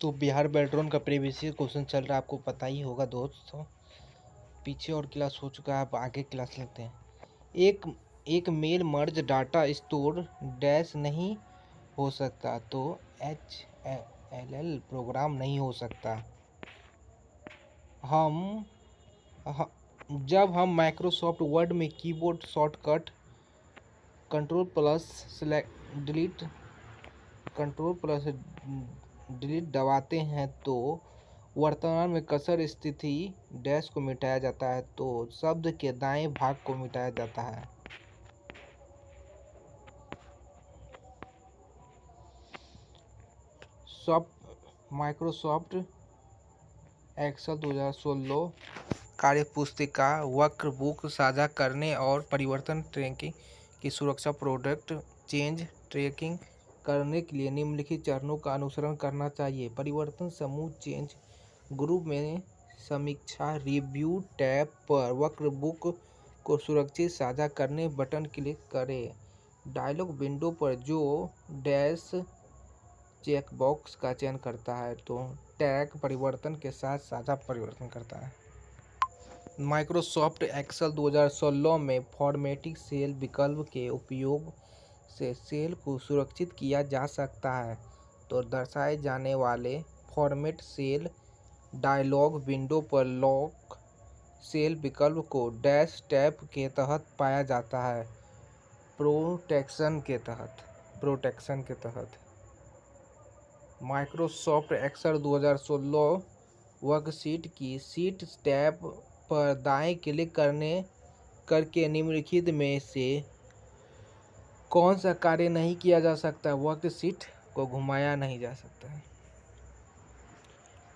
तो बिहार बेल्ट्रॉन का previous question चल रहा है, आपको पता ही होगा दोस्तों। पीछे और क्लास हो चुका है, आप आगे क्लास लेते हैं। एक एक mail merge data store dash नहीं हो सकता, तो HLL प्रोग्राम नहीं हो सकता। जब हम माइक्रोसॉफ्ट वर्ड में keyboard shortcut delete control plus delete दबाते हैं तो वर्तमान में कसर स्थिति डैश को मिटाया जाता है, तो शब्द के दाएं भाग को मिटाया जाता है। माइक्रोसॉफ्ट एक्सेल 2016 कार्यपुस्तिका वर्कबुक साझा करने और परिवर्तन ट्रैकिंग की सुरक्षा प्रोडक्ट चेंज ट्रैकिंग करने के लिए निम्नलिखित चरणों का अनुसरण करना चाहिए। परिवर्तन समूह चेंज ग्रुप में समीक्षा रिव्यू टैब पर वर्कबुक को सुरक्षित साझा करने बटन क्लिक करें। डायलॉग विंडो पर जो डैश चेकबॉक्स का चयन करता है तो टैग परिवर्तन के साथ साझा परिवर्तन करता है। माइक्रोसॉफ्ट एक्सेल 2016 में फॉर्मेटिंग सेल विकल्प के उपयोग से सेल को सुरक्षित किया जा सकता है, तो दर्शाए जाने वाले फॉर्मेट सेल डायलॉग विंडो पर लॉक सेल विकल्प को डैश टैब के तहत पाया जाता है। प्रोटेक्शन के तहत माइक्रोसॉफ्ट एक्सेल 2016 वर्कशीट की शीट टैब पर दाएं क्लिक करके निम्नलिखित में से कौन सा कार्य नहीं किया जा सकता? वर्कशीट को घुमाया नहीं जा सकता है।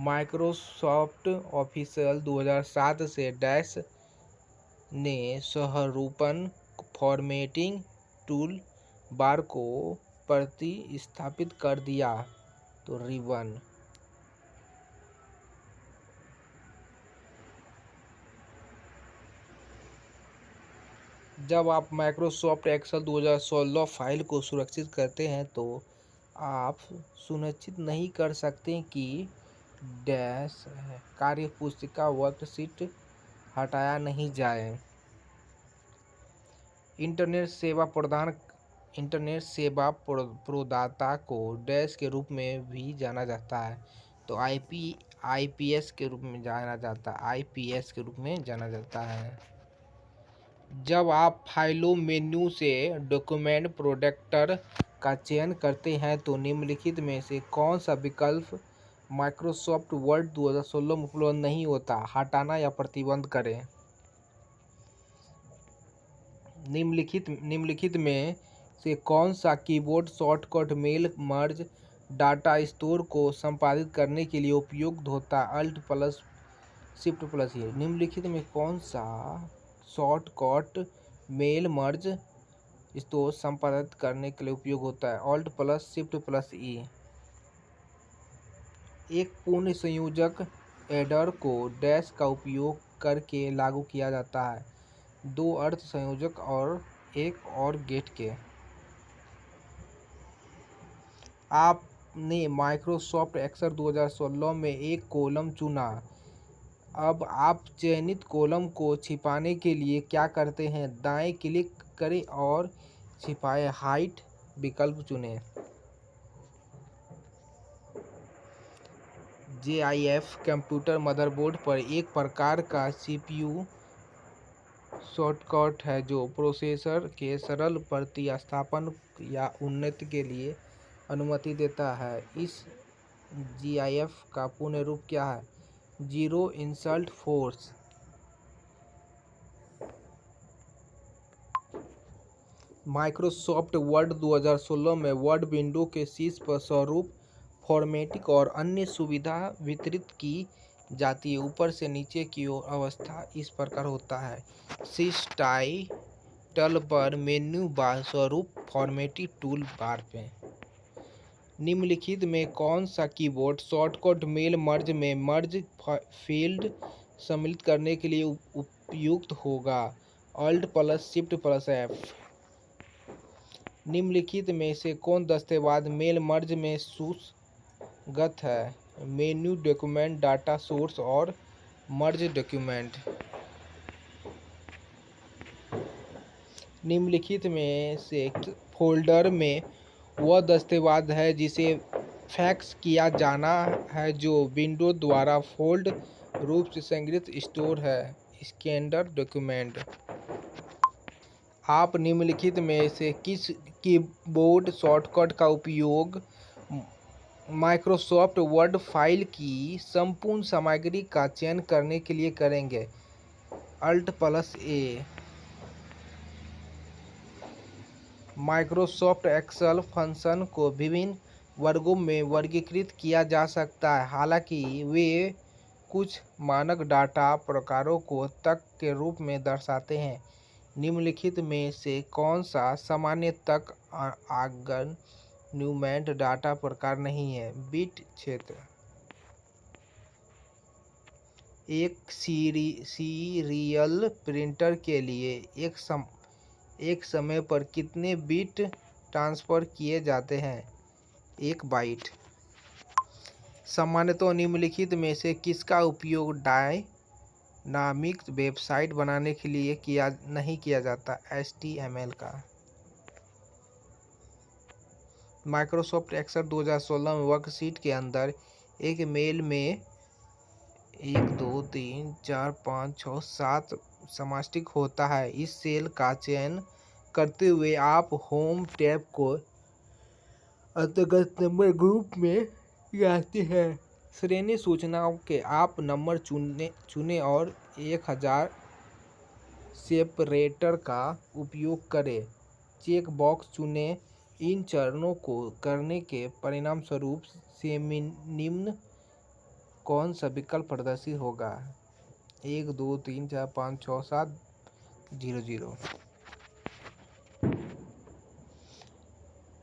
माइक्रोसॉफ्ट ऑफिशियल 2007 से डैश ने सहरूपन फॉर्मेटिंग टूल बार को प्रतिस्थापित कर दिया, तो रिबन। जब आप माइक्रोसॉफ्ट एक्सेल 2016 फाइल को सुरक्षित करते हैं तो आप सुनिश्चित नहीं कर सकते कि डैश कार्यपुस्तिका वर्कशीट हटाया नहीं जाए। इंटरनेट सेवा प्रदाता को डैश के रूप में भी जाना जाता है, तो आईपीएस के रूप में जाना जाता है। जब आप फाइलों मेन्यू से डॉक्यूमेंट प्रोटेक्टर का चयन करते हैं तो निम्नलिखित में से कौन सा विकल्प माइक्रोसॉफ्ट वर्ड 2016 में उपलब्ध नहीं होता? हटाना या प्रतिबंध करें। निम्नलिखित में से कौन सा keyboard shortcut mail merge data store को संपादित करने के लिए उपयुक्त होता है? Alt plus shift plus E. निम्नलिखित में कौन सा शॉर्टकट मेल मर्ज स्टोर संपादित करने के लिए उपयोग होता है? ऑल्ट प्लस शिफ्ट प्लस ई। एक पूर्ण संयोजक एडर को डैश का उपयोग करके लागू किया जाता है, दो अर्थ संयोजक और एक और गेट के। आपने माइक्रोसॉफ्ट एक्सेल 2016 में एक कॉलम चुना। अब आप चयनित कॉलम को छिपाने के लिए क्या करते हैं? दाएं क्लिक करें और छिपाए हाइड विकल्प चुनें। JIF कंप्यूटर मदरबोर्ड पर एक प्रकार का CPU शॉर्टकट है जो प्रोसेसर के सरल प्रतिस्थापन या उन्नति के लिए अनुमति देता है। इस GIF का पूर्ण रूप क्या है? Zero insult force. Microsoft word 2016 में वर्ड विंडो के शीर्ष पर स्वरूप फॉर्मेटिंग और अन्य सुविधा वितरित की जाती है। ऊपर से नीचे की ओर अवस्था इस प्रकार होता है। शीर्ष टाइटल पर मेन्यू बार स्वरूप फॉर्मेटिंग टूल बार पे। निम्नलिखित में कौन सा कीबोर्ड शॉर्टकट मेल मर्ज में मर्ज फील्ड सम्मिलित करने के लिए उपयुक्त होगा? Alt plus shift plus F. निम्नलिखित में से कौन दस्तावेज मेल मर्ज में सुसंगत है? मेन्यू डॉक्यूमेंट, डाटा सोर्स और मर्ज डॉक्यूमेंट। निम्नलिखित में से फोल्डर में वह दस्तावेज है जिसे फैक्स किया जाना है जो विंडो द्वारा फोल्ड रूप से संग्रहित स्टोर है। Standard document. आप निम्नलिखित में से किस कीबोर्ड शॉर्टकट का उपयोग माइक्रोसॉफ्ट वर्ड फाइल की संपूर्ण सामग्री का चयन करने के लिए करेंगे? Alt+A। माइक्रोसॉफ्ट एक्सेल फंक्शन को विभिन्न वर्गों में वर्गीकृत किया जा सकता है, हालांकि वे कुछ मानक डाटा प्रकारों को तक के रूप में दर्शाते हैं। निम्नलिखित में से कौन सा सामान्य तक आर्गुमेंट डाटा प्रकार नहीं है? बिट क्षेत्र। एक सीरियल प्रिंटर के लिए एक समय पर कितने बिट ट्रांसफर किए जाते हैं? 1 बाइट। सामान्यतः निम्नलिखित में से किसका उपयोग डायनामिक वेबसाइट बनाने के लिए नहीं किया जाता? HTML का। माइक्रोसॉफ्ट एक्सेल 2016 में वर्कशीट के अंदर एक मेल में 1 2 3 4 5 6 7 समाष्टिक होता है। इस सेल का चयन करते हुए आप होम टैब को अंतर्गत नंबर ग्रुप में लाते हैं। श्रेणी सूचनाओं के आप नंबर चुनें और 1000 सेपरेटर का उपयोग करें। चेक बॉक्स चुनें। इन चरणों को करने के परिणामस्वरूप से निम्न कौन सा विकल्प प्रदर्शित होगा? 1 2 3 4 5 6 7 0 0।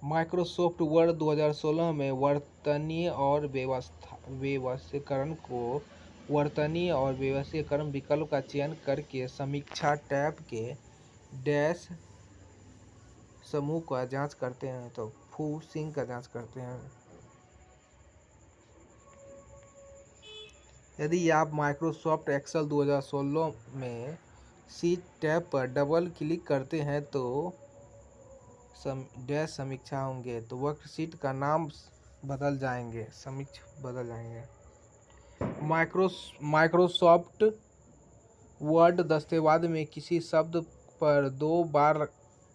माइक्रोसॉफ्ट वर्ड 2016 में वर्तनी और व्यवसायीकरण विकल्प का चयन करके समीक्षा टैब के डैश समूह का जांच करते हैं तो फूसिंग का जांच करते हैं। यदि आप माइक्रोसॉफ्ट एक्सेल 2016 में शीट टैब पर डबल क्लिक करते हैं तो डैश समीक्षा होंगे तो वर्कशीट का नाम बदल जाएंगे, समीक्षा बदल जाएंगे। माइक्रोसॉफ्ट वर्ड दस्तावेज में किसी शब्द पर 2 बार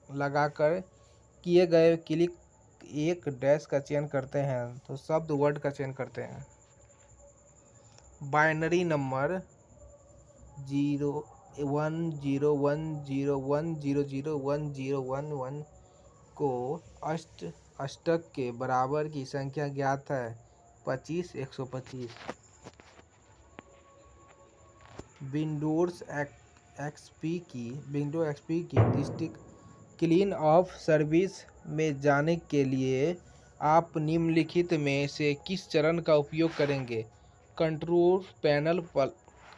लगाकर किए गए क्लिक एक डैश का चयन करते हैं तो शब्द वर्ड का चयन करते हैं। बाइनरी नंबर 0 1 0 1 0 1 0 0 1 0 1 1 को अष्टक के बराबर की संख्या ज्ञात है 25 125। विंडोज एक्सपी की दृष्टि क्लीन ऑफ सर्विस में जाने के लिए आप निम्नलिखित में से किस चरण का उपयोग करेंगे? Control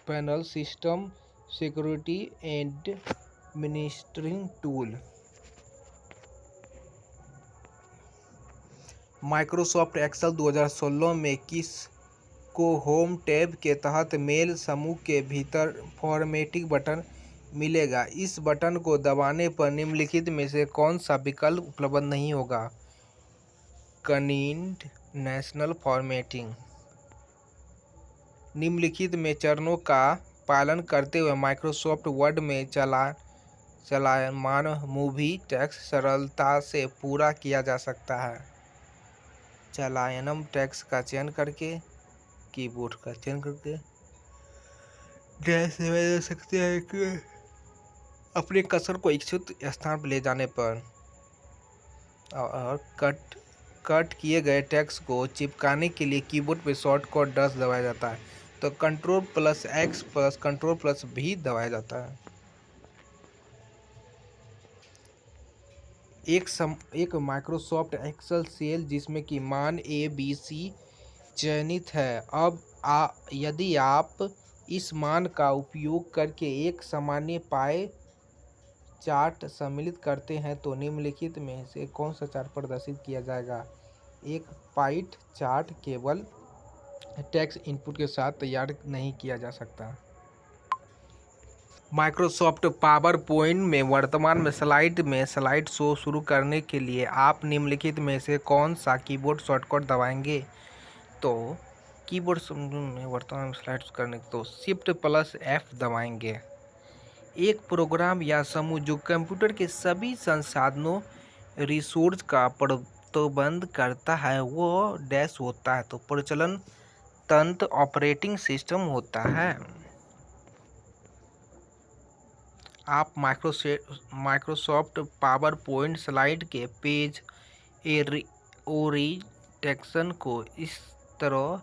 panel system security and administrating tool. Microsoft Excel 2016 में किस को होम टैब के तहत मेल समूह के भीतर फॉर्मेटिंग बटन मिलेगा? इस बटन को दबाने पर निम्नलिखित में से कौन सा विकल्प उपलब्ध नहीं होगा? Conditional formatting. निम्नलिखित में चरणों का पालन करते हुए माइक्रोसॉफ्ट वर्ड में चलायमान मूवी टेक्स्ट सरलता से पूरा किया जा सकता है। चलायमान टेक्स्ट का चयन करके, कीबोर्ड का चयन करके डैश से बदल सकते हैं कि अपने कर्सर को इच्छित स्थान पर ले जाने पर और कट किए गए टेक्स्ट को चिपकाने के लिए कीबोर्ड पर शॉर्टकट डैश दबाया जाता है तो Ctrl+X Ctrl+V दबाया जाता है। एक माइक्रोसॉफ्ट एक्सेल सेल जिसमें कि मान ABC चयनित है। अब यदि आप इस मान का उपयोग करके एक सामान्य पाई चार्ट सम्मिलित करते हैं तो निम्नलिखित में से कौन सा चार्ट प्रदर्शित किया जाएगा? एक पाई चार्ट केवल टेक्स्ट इनपुट के साथ तैयार नहीं किया जा सकता। माइक्रोसॉफ्ट पावर पॉइंट में वर्तमान में स्लाइड शो शुरू करने के लिए आप निम्नलिखित में से कौन सा कीबोर्ड शॉर्टकट दबाएंगे? तो कीबोर्ड में वर्तमान में स्लाइड शो करने तो Shift+F दबाएंगे। एक प्रोग्राम या समूह जो कंप्यूटर के सभी संसाधनों रिसोर्स का प्रबंध करता है वो डैश होता है, तो प्रचलन तंत्र ऑपरेटिंग सिस्टम होता है। आप माइक्रोसॉफ्ट पावर पॉइंट स्लाइड के पेज ओरिएंटेशन को इस तरह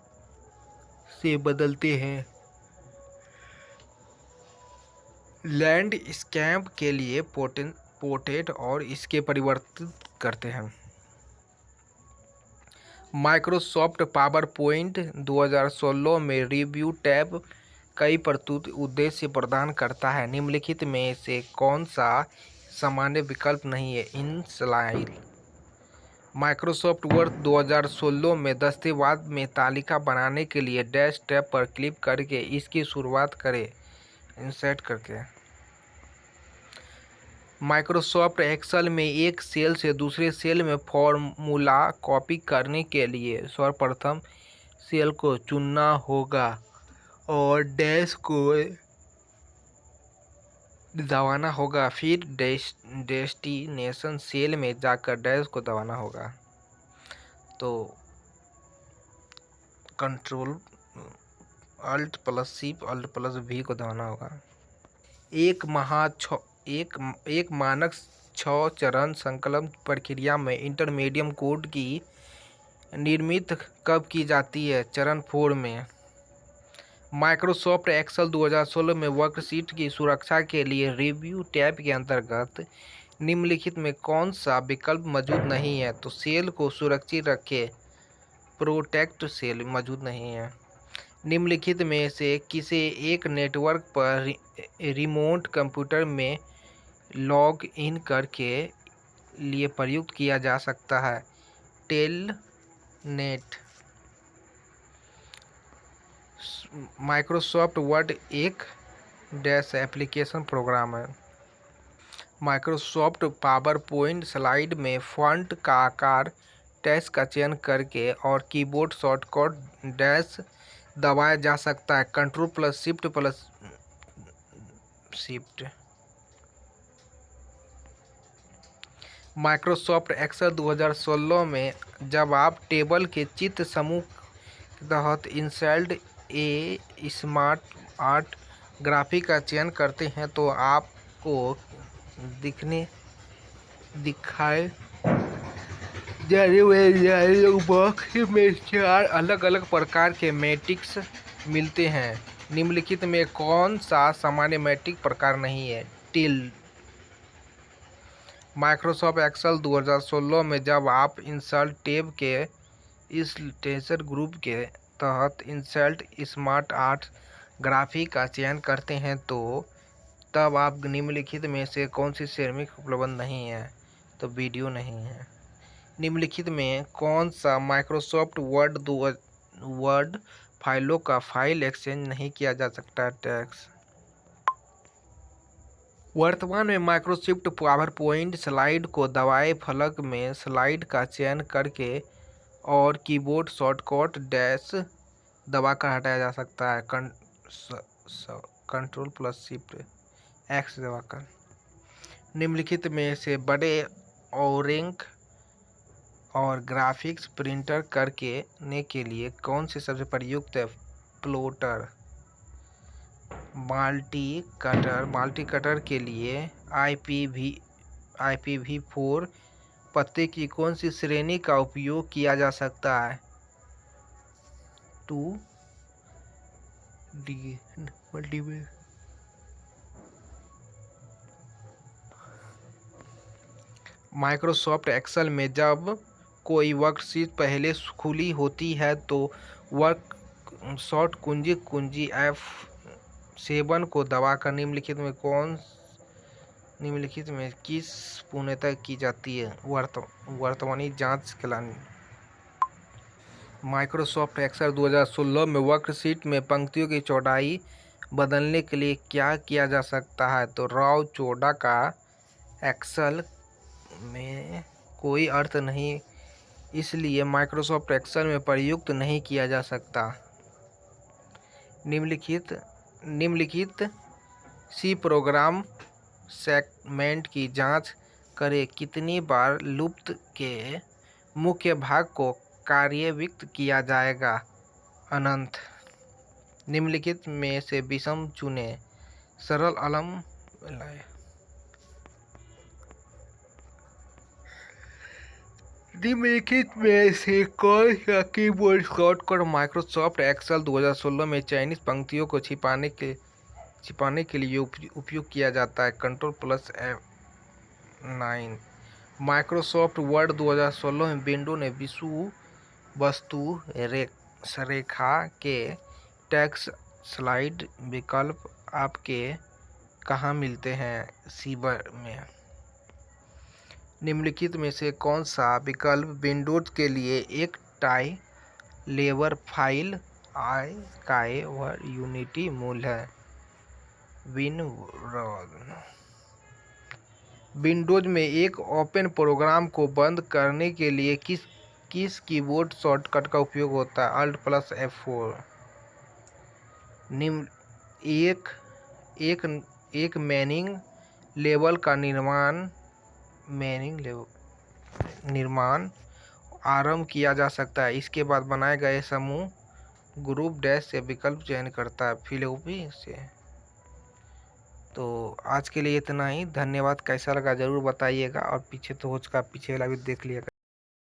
से बदलते हैं। लैंडस्केप के लिए पोर्ट्रेट और इसके परिवर्तित करते हैं। माइक्रोसॉफ्ट पावर पॉइंट 2016 में रिव्यू टैब कई प्रस्तुत उद्देश्य प्रदान करता है। निम्नलिखित में से कौन सा सामान्य विकल्प नहीं है? इन स्लाइड माइक्रोसॉफ्ट वर्ड 2016 में दस्तावेज में तालिका बनाने के लिए डैश टैब पर क्लिक करके इसकी शुरुआत करें। इंसर्ट करके माइक्रोसॉफ्ट एक्सेल में एक सेल से दूसरे सेल में फॉर्मूला कॉपी करने के लिए सर्वप्रथम सेल को चुनना होगा और डैश को दबाना होगा, फिर डेस्टिनेशन सेल में जाकर डैश को दबाना होगा। तो कंट्रोल Alt+C को दबाना होगा। एक मानक 6 चरण संकलन प्रक्रिया में इंटरमीडिएट कोड की निर्मित कब की जाती है? चरण 4 में। माइक्रोसॉफ्ट एक्सेल 2016 में वर्कशीट की सुरक्षा के लिए रिव्यू टैब के अंतर्गत निम्नलिखित में कौन सा विकल्प मौजूद नहीं है? तो सेल को सुरक्षित रखें, प्रोटेक्ट सेल मौजूद नहीं है। निम्नलिखित में से किसी एक नेटवर्क पर रिमोट कंप्यूटर में लॉग इन करके लिए प्रयुक्त किया जा सकता है? टेलनेट। माइक्रोसॉफ्ट वर्ड एक डैश एप्लीकेशन प्रोग्राम है। माइक्रोसॉफ्ट पावर पॉइंट स्लाइड में फॉन्ट का आकार टेक्स्ट का चयन करके और कीबोर्ड शॉर्टकट डैश दबाया जा सकता है। Ctrl+Shift+Shift। माइक्रोसॉफ्ट एक्सेल 2016 में जब आप टेबल के चित्र समूह के तहत इंसर्ट ए स्मार्ट आर्ट ग्राफिक का चयन करते हैं तो आपको दिखाए जाने वाले बॉक्स में 4 अलग अलग प्रकार के मैट्रिक्स मिलते हैं। निम्नलिखित में कौन सा सामान्य मैट्रिक्स प्रकार नहीं है? टिल। माइक्रोसॉफ्ट एक्सेल 2016 में जब आप इंसर्ट टैब के इस टेक्स्ट ग्रुप के तहत इंसर्ट स्मार्ट आर्ट ग्राफिक का चयन करते हैं तो तब आप निम्नलिखित में से कौन सी श्रेणी उपलब्ध नहीं है? तो वीडियो नहीं है। निम्नलिखित में कौन सा माइक्रोसॉफ्ट वर्ड फाइलों का फाइल एक्सचेंज नहीं किया जा सकता? टेक्स्ट। वर्तमान में माइक्रोसॉफ्ट पावर पॉइंट स्लाइड को दबाए फलक में स्लाइड का चयन करके और कीबोर्ड शॉर्टकट डैश दबाकर हटाया जा सकता है। Ctrl+Shift+X दबाकर। निम्नलिखित में से बड़े औरेंक और ग्राफिक्स प्रिंटर करने के लिए कौन से सबसे प्रयुक्त है? प्लॉटर। मल्टी कटर के लिए IPv4 पते की कौन सी श्रेणी का उपयोग किया जा सकता है? 2D multimedia. माइक्रोसॉफ्ट एक्सेल में जब कोई वर्कशीट पहले खुली होती है तो वर्कशीट कुंजी F7 को दबाकर निम्नलिखित में किस पूर्णता की जाती है? वर्तमानी जांच चलानी। माइक्रोसॉफ्ट एक्सेल 2016 में वर्कशीट में पंक्तियों की चौड़ाई बदलने के लिए क्या किया जा सकता है? तो राव चौड़ा का एक्सेल में कोई अर्थ नहीं, इसलिए माइक्रोसॉफ्ट एक्सेल में प्रयुक्त नहीं किया जा सकता। निम्नलिखित सी प्रोग्राम सेगमेंट की जांच करें। कितनी बार लूप के मुख्य भाग को कार्यान्वित किया जाएगा? अनंत। निम्नलिखित में से विषम चुनें। सरल अलम निम्नलिखित में से कौन सा कीबोर्ड शॉर्टकट माइक्रोसॉफ्ट एक्सेल 2016 में चयनित पंक्तियों को छिपाने के लिए उपयोग किया जाता है? Ctrl+F9। माइक्रोसॉफ्ट वर्ड 2016 में विंडो ने विषु वस्तु रेखा के टेक्स्ट स्लाइड विकल्प आपके कहाँ मिलते हैं? सीवर में। निम्नलिखित में से कौन सा विकल्प विंडोज के लिए एक टाई लेवर फाइल आर्काइव व यूनिटी मूल है? विंडोज में एक ओपन प्रोग्राम को बंद करने के लिए किस कीबोर्ड शॉर्टकट का उपयोग होता है? Alt+F4। निम्न एक मैनिंग लेवल का निर्माण आरंभ किया जा सकता है। इसके बाद बनाए गए समूह ग्रुप डैश से विकल्प चयन करता है फिलोपी से। तो आज के लिए इतना ही। धन्यवाद। कैसा लगा जरूर बताइएगा और पीछे तो हो चुका, पीछे वाला भी देख लिएगा।